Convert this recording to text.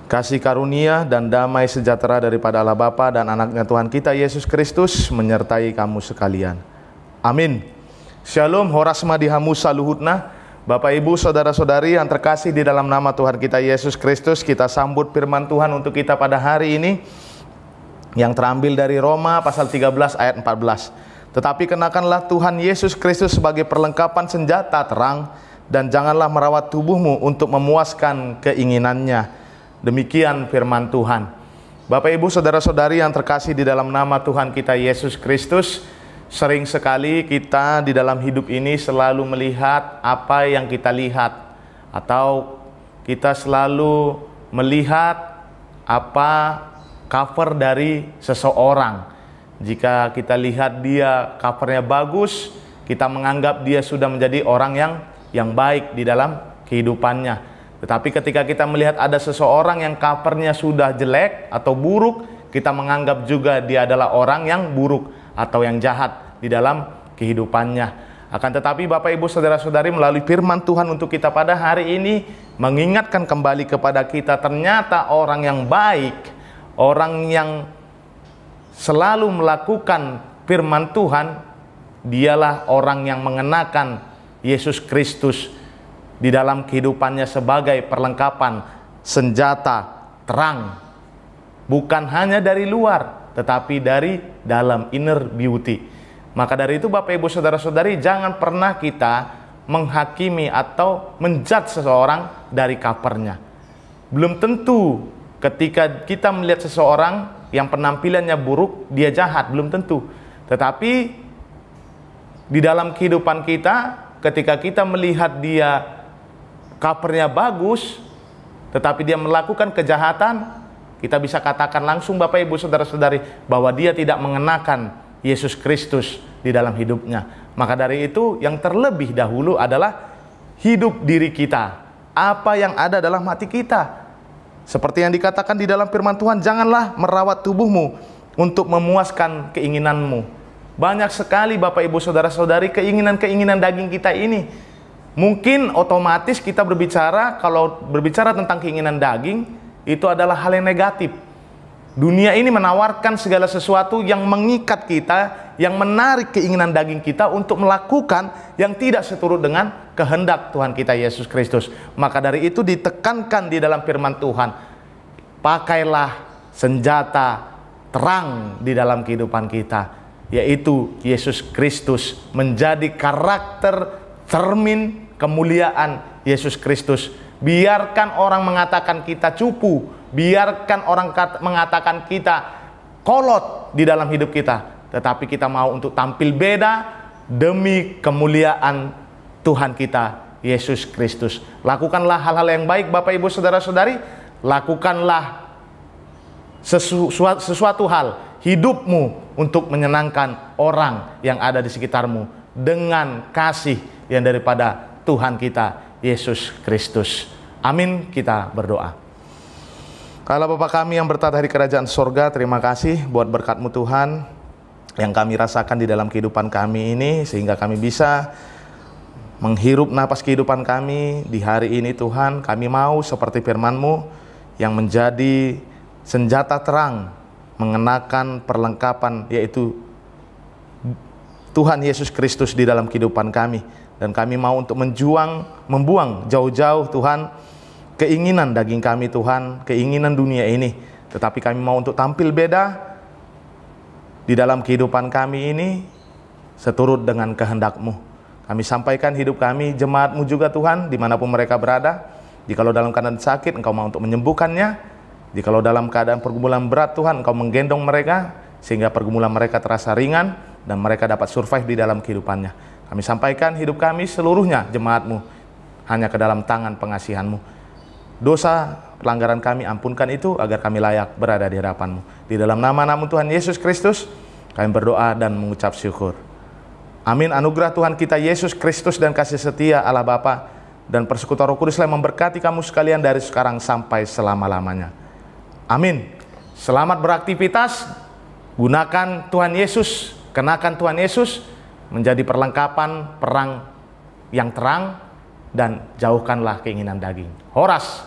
Kasih karunia dan damai sejahtera daripada Allah Bapa dan anaknya Tuhan kita Yesus Kristus menyertai kamu sekalian. Amin. Shalom, horasma dihamusa luhutna. Bapak Ibu, saudara-saudari yang terkasih di dalam nama Tuhan kita Yesus Kristus, kita sambut firman Tuhan untuk kita pada hari ini yang terambil dari Roma pasal 13 ayat 14. Tetapi kenakanlah Tuhan Yesus Kristus sebagai perlengkapan senjata terang, dan janganlah merawat tubuhmu untuk memuaskan keinginannya. Demikian firman Tuhan. Bapak Ibu, saudara-saudari yang terkasih di dalam nama Tuhan kita Yesus Kristus, sering sekali kita di dalam hidup ini selalu melihat apa yang kita lihat, atau kita selalu melihat apa cover dari seseorang. Jika kita lihat dia covernya bagus, kita menganggap dia sudah menjadi orang yang baik di dalam kehidupannya. Tetapi ketika kita melihat ada seseorang yang covernya sudah jelek atau buruk, kita menganggap juga dia adalah orang yang buruk atau yang jahat di dalam kehidupannya. Akan tetapi Bapak Ibu saudara-saudari, melalui firman Tuhan untuk kita pada hari ini mengingatkan kembali kepada kita, ternyata orang yang baik, orang yang selalu melakukan firman Tuhan, dialah orang yang mengenakan Yesus Kristus di dalam kehidupannya sebagai perlengkapan senjata terang, bukan hanya dari luar tetapi dari dalam, inner beauty. Maka dari itu Bapak Ibu saudara-saudari, jangan pernah kita menghakimi atau menjudge seseorang dari covernya. Belum tentu ketika kita melihat seseorang yang penampilannya buruk dia jahat, belum tentu. Tetapi di dalam kehidupan kita, ketika kita melihat dia covernya bagus, tetapi dia melakukan kejahatan, kita bisa katakan langsung Bapak Ibu saudara-saudari bahwa dia tidak mengenakan Yesus Kristus di dalam hidupnya. Maka dari itu yang terlebih dahulu adalah hidup diri kita, apa yang ada dalam hati kita. Seperti yang dikatakan di dalam firman Tuhan, janganlah merawat tubuhmu untuk memuaskan keinginanmu. Banyak sekali Bapak Ibu saudara-saudari keinginan-keinginan daging kita ini. Mungkin otomatis kita berbicara, kalau berbicara tentang keinginan daging, itu adalah hal yang negatif. Dunia ini menawarkan segala sesuatu yang mengikat kita, yang menarik keinginan daging kita untuk melakukan yang tidak seturut dengan kehendak Tuhan kita Yesus Kristus. Maka dari itu ditekankan di dalam firman Tuhan, pakailah senjata terang di dalam kehidupan kita, yaitu Yesus Kristus, menjadi karakter cermin kemuliaan Yesus Kristus. Biarkan orang mengatakan kita cupu, biarkan orang mengatakan kita kolot di dalam hidup kita, tetapi kita mau untuk tampil beda demi kemuliaan Tuhan kita Yesus Kristus. Lakukanlah hal-hal yang baik Bapak Ibu saudara-saudari. Lakukanlah sesuatu hal, hidupmu untuk menyenangkan orang yang ada di sekitarmu dengan kasih yang daripada Tuhan kita Yesus Kristus. Amin. Kita berdoa. Allah Bapa kami yang bertata di kerajaan sorga, terima kasih buat berkat-Mu Tuhan yang kami rasakan di dalam kehidupan kami ini, sehingga kami bisa menghirup napas kehidupan kami di hari ini. Tuhan, kami mau seperti firman-Mu yang menjadi senjata terang, mengenakan perlengkapan yaitu Tuhan Yesus Kristus di dalam kehidupan kami. Dan kami mau untuk membuang jauh-jauh Tuhan keinginan daging kami Tuhan, keinginan dunia ini. Tetapi kami mau untuk tampil beda di dalam kehidupan kami ini seturut dengan kehendak-Mu. Kami sampaikan hidup kami, jemaat-Mu juga Tuhan, dimanapun mereka berada. Jikalau dalam keadaan sakit, Engkau mau untuk menyembuhkannya. Jikalau dalam keadaan pergumulan berat Tuhan, Engkau menggendong mereka sehingga pergumulan mereka terasa ringan dan mereka dapat survive di dalam kehidupannya. Kami sampaikan hidup kami seluruhnya, jemaat-Mu, hanya ke dalam tangan pengasihan-Mu. Dosa pelanggaran kami ampunkan itu agar kami layak berada di hadapan-Mu. Di dalam nama-Mu Tuhan Yesus Kristus kami berdoa dan mengucap syukur. Amin. Anugerah Tuhan kita Yesus Kristus dan kasih setia Allah Bapa dan persekutuan Roh Kudus yang memberkati kamu sekalian dari sekarang sampai selama-lamanya. Amin. Selamat beraktivitas. Gunakan Tuhan Yesus, kenakan Tuhan Yesus menjadi perlengkapan perang yang terang, dan jauhkanlah keinginan daging. Horas.